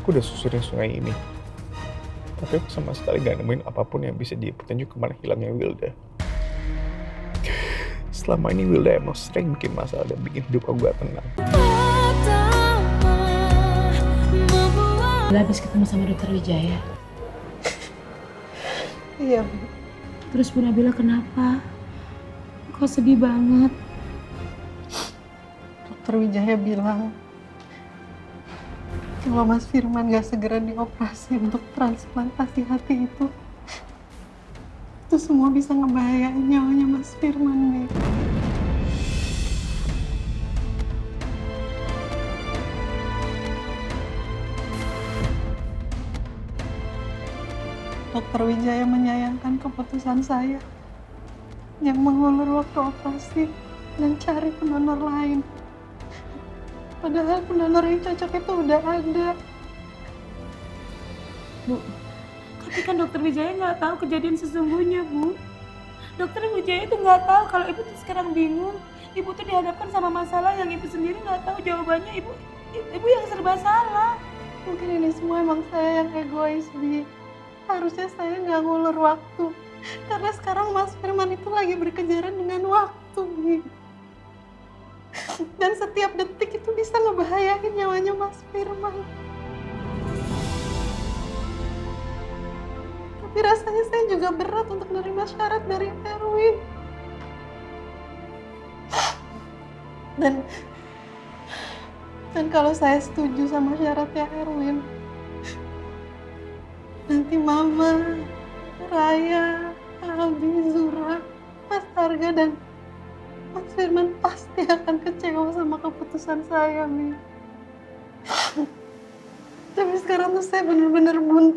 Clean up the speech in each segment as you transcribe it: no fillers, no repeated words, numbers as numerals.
Aku udah susurin sungai ini, tapi aku sama sekali gak nemuin apapun yang bisa jadi petunjuk kemana hilangnya Wilda. Selama ini Wilda emang sering bikin masalah dan bikin hidup aku gak tenang. Bila habis ketemu sama dokter Wijaya. Iya, Bu. Terus Bu Nabila kenapa? Kok sedih banget? Dokter Wijaya bilang kalau Mas Firman gak segera dioperasi untuk transplantasi hati itu semua bisa ngebahayain nyawanya Mas Firman, Mi. Dokter Wijaya menyayangkan keputusan saya yang mengulur waktu operasi dan cari pendonor lain. Padahal pendonor yang cocok itu udah ada. Bu, tapi kan dokter Wijaya nggak tahu kejadian sesungguhnya, Bu. Dokter Wijaya itu nggak tahu kalau ibu tuh sekarang bingung. Ibu tuh dihadapkan sama masalah yang ibu sendiri nggak tahu jawabannya. Ibu yang serba salah. Mungkin ini semua emang saya yang egois, Bi. Harusnya saya nggak ngulur waktu. Karena sekarang Mas Firman itu lagi berkejaran dengan waktu, Bi. Dan setiap detik itu bisa ngebahayain nyawanya Mas Firman. Tapi rasanya saya juga berat untuk menerima syarat dari Erwin. Dan kalau saya setuju sama syaratnya Erwin, nanti Mama, Raya, Abi, Zura, Mas Arga, dan Mas Firman pasti akan kecewa sama keputusan saya, Mi. Tapi sekarang tuh saya bener-bener buntu.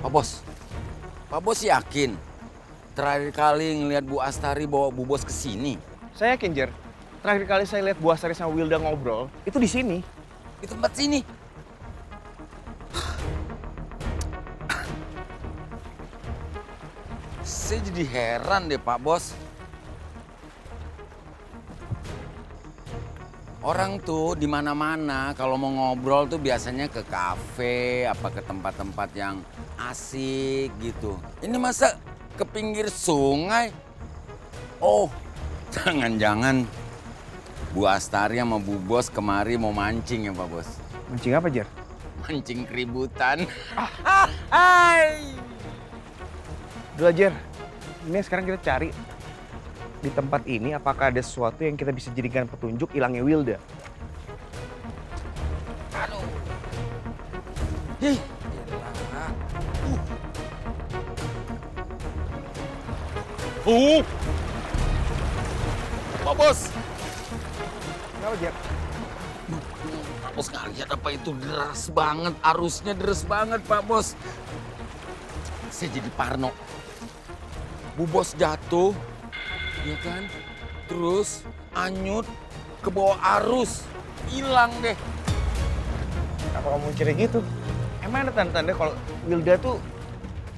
Pak Bos, Pak Bos yakin terakhir kali ngelihat Bu Astari bawa Bu Bos ke sini? Saya yakin, Jer. Terakhir kali saya lihat Bu Astari sama Wilda ngobrol, itu di sini. Di tempat sini? Saya jadi heran deh Pak Bos. Orang tuh di mana-mana kalau mau ngobrol tuh biasanya ke kafe, apa ke tempat-tempat yang asik gitu. Ini masa ke pinggir sungai? Oh, jangan-jangan Bu Astari sama Bu Bos kemari mau mancing ya Pak Bos? Mancing apa, Jer? Mancing keributan. Hai. Udah, Jer. Ini sekarang kita cari di tempat ini apakah ada sesuatu yang kita bisa jadikan petunjuk hilangnya Wilda. Aduh. Ih, elah. Pak Bos. Kenapa, Jer? Pak Bos nggak lihat apa itu deras banget, arusnya deras banget Pak Bos. Saya jadi parno. Bu Bos jatuh, ya kan? Terus anyut ke bawah arus, hilang deh. Apa kamu mikirnya gitu? Emang ada tanda-tanda kalau Wilda tuh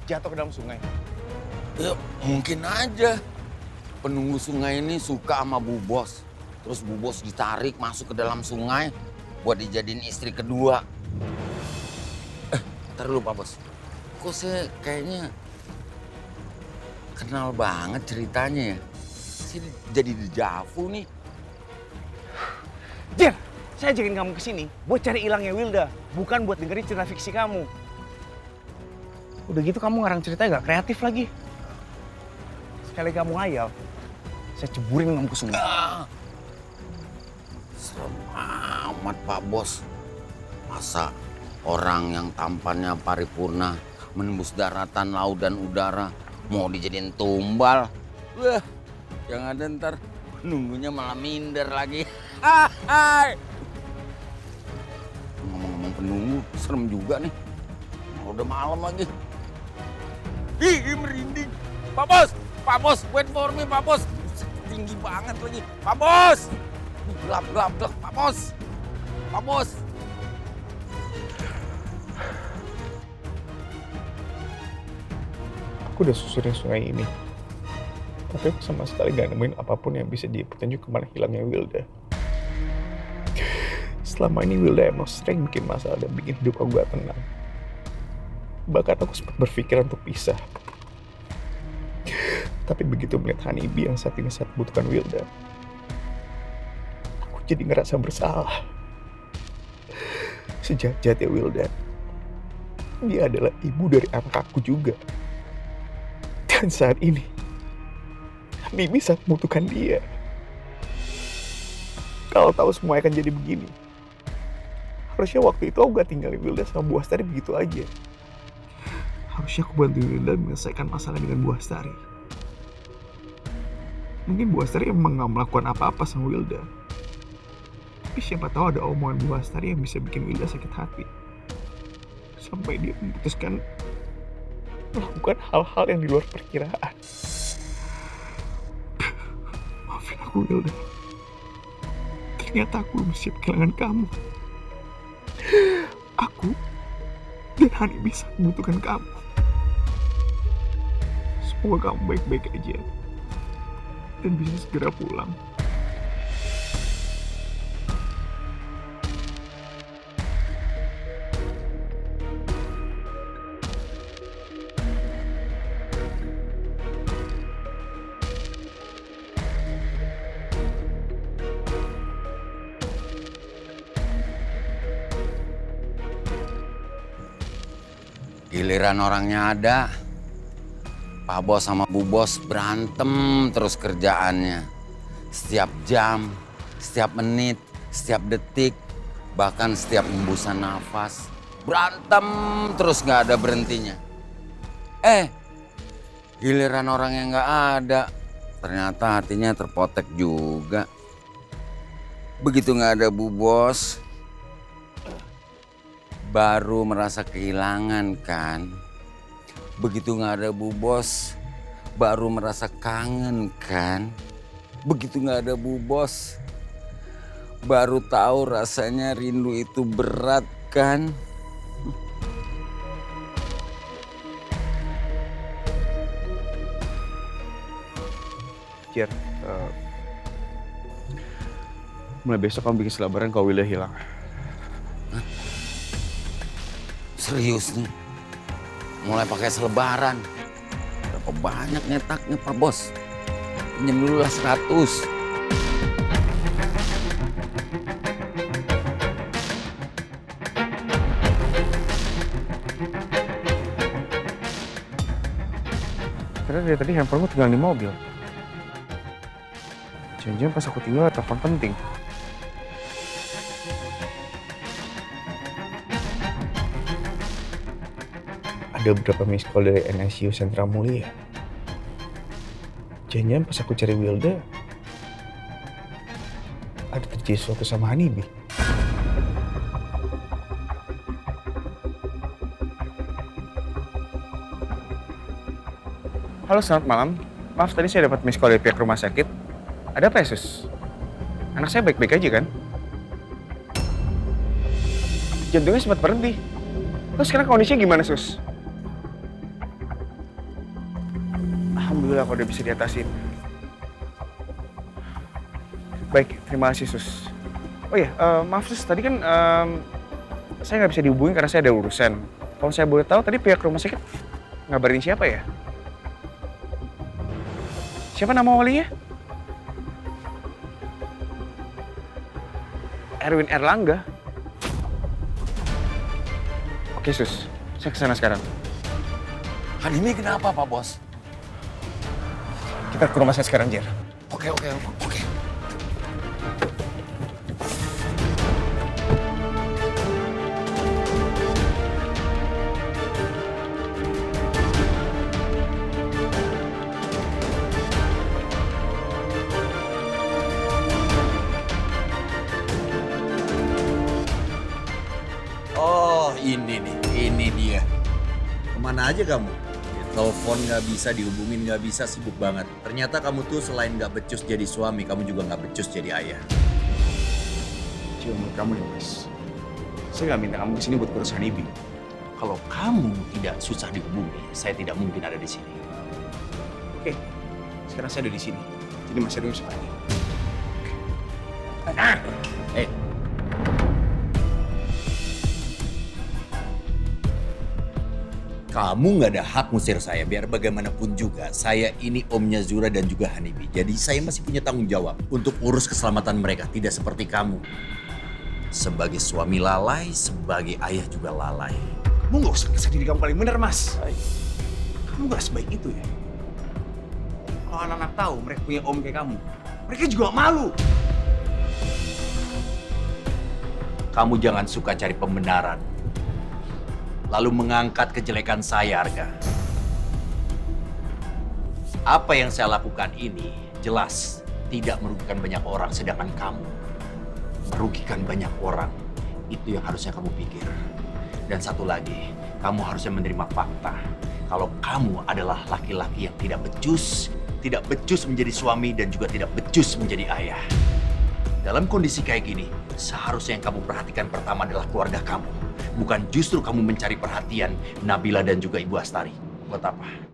jatuh ke dalam sungai? Ya mungkin aja. Penunggu sungai ini suka sama Bu Bos. Terus Bu Bos ditarik masuk ke dalam sungai buat dijadiin istri kedua. Ntar dulu Pak Bos. Kok saya kayaknya kenal banget ceritanya ya. Saya jadi dejavu nih. Jer, saya ajakin kamu ke sini buat cari hilangnya Wilda, bukan buat dengerin cerita fiksi kamu. Udah gitu kamu ngarang ceritanya gak kreatif lagi. Sekali kamu ngayal, saya ceburin kamu ke sungai. Serem amat Pak Bos. Masa orang yang tampannya paripurna menembus daratan, laut dan udara mau dijadiin tumbal? Wah, yang ada ntar nunggunya malah minder lagi. Ngomong-ngomong penunggu, serem juga nih. Udah malam lagi. Ih, merinding. Pak Bos, Pak Bos, wait for me Pak Bos. Tinggi banget lagi. Pak Bos. Gelap, Pak Bos. Pak Bos. Aku udah susurin sungai ini. Tapi aku sama sekali gak nemuin apapun yang bisa jadi petunjuk kemana hilangnya Wilda. Selama ini Wilda emang sering bikin masalah dan bikin hidup aku gak tenang. Bahkan aku sempat berpikiran untuk pisah. Tapi begitu melihat Hanibi yang saat ini sangat butuhkan Wilda, aku jadi ngerasa bersalah. Sejahat-jahatnya Wilda, dia adalah ibu dari anak aku juga. Dan saat ini, Hanibi sangat membutuhkan dia. Kalau tahu semua akan jadi begini, harusnya waktu itu aku gak tinggalin Wilda sama Bu Astari begitu aja. Harusnya aku bantu Wilda menyelesaikan masalah dengan Bu Astari. Mungkin Bu Astari emang gak melakukan apa-apa sama Wilda. Tapi siapa tahu ada omongan Bu Astari yang bisa bikin Wilda sakit hati. Sampai dia memutuskan melakukan hal-hal yang di luar perkiraan. Maafin aku Wilda. Ternyata aku belum siap kehilangan kamu. Aku dan Hani bisa membutuhkan kamu. Semoga kamu baik-baik aja dan bisa segera pulang. Giliran orangnya ada, Pak Bos sama Bu Bos berantem terus kerjaannya. Setiap jam, setiap menit, setiap detik, bahkan setiap hembusan nafas. Berantem terus gak ada berhentinya. Giliran orang yang gak ada, ternyata hatinya terpotek juga. Begitu gak ada Bu Bos, baru merasa kehilangan kan. Begitu nggak ada Bu Bos, baru merasa kangen kan? Begitu nggak ada Bu Bos, baru tahu rasanya rindu itu berat kan? Jer, mulai besok kamu bikin selebaran kalau Wilda hilang. Serius nih? Mulai pakai selebaran. Berapa banyak nyetaknya Pak Bos? Pinjam dulu lah 100. Karena dari tadi handphonemu tinggal di mobil. Jangan-jangan pas aku tinggal telepon penting. Ada beberapa miss call dari NSU Sentra Mulia. Jangan-jangan pas aku cari Wilda, ada terjadi sesuatu sama Hanibi. Halo, selamat malam. Maaf, tadi saya dapat miss call dari pihak rumah sakit. Ada apa ya, Sus? Anak saya baik-baik aja kan? Jantungnya sempat berhenti. Terus sekarang kondisinya gimana, Sus? Alhamdulillah kalau udah bisa diatasin. Baik, terima kasih, Sus. Oh iya, maaf, Sus. Tadi kan saya nggak bisa dihubungi karena saya ada urusan. Kalau saya boleh tahu, tadi pihak rumah sakit ngabarin siapa ya? Siapa nama walinya? Erwin Erlangga. Oke, Sus. Saya kesana sekarang. Hanibi kenapa Pak Bos? Kita ke rumah saya sekarang, Jer. Oke. Oh, ini dia. Kemana aja kamu? Telepon nggak bisa, dihubungin nggak bisa, sibuk banget. Ternyata kamu tuh selain nggak becus jadi suami, kamu juga nggak becus jadi ayah. Cuma menurut kamu ya, Mas. Saya nggak minta kamu kesini buat urus Hanibi. Kalau kamu tidak susah dihubungi, saya tidak mungkin ada di sini. Oke, sekarang saya ada di sini. Jadi masih ada semuanya. Eh, kamu nggak ada hak ngusir saya, biar bagaimanapun juga. Saya ini omnya Zura dan juga Hanibi. Jadi saya masih punya tanggung jawab untuk urus keselamatan mereka. Tidak seperti kamu. Sebagai suami lalai, sebagai ayah juga lalai. Kamu nggak usah ngerasa diri kamu paling benar, Mas. Kamu nggak sebaik itu ya. Kalau anak-anak tahu mereka punya om kayak kamu, mereka juga malu. Kamu jangan suka cari pembenaran, lalu mengangkat kejelekan saya, Arga. Apa yang saya lakukan ini jelas tidak merugikan banyak orang, sedangkan kamu merugikan banyak orang. Itu yang harusnya kamu pikir. Dan satu lagi, kamu harusnya menerima fakta kalau kamu adalah laki-laki yang tidak becus menjadi suami dan juga tidak becus menjadi ayah. Dalam kondisi kayak gini, seharusnya yang kamu perhatikan pertama adalah keluarga kamu. Bukan justru kamu mencari perhatian Nabila dan juga Ibu Astari. Buat apa?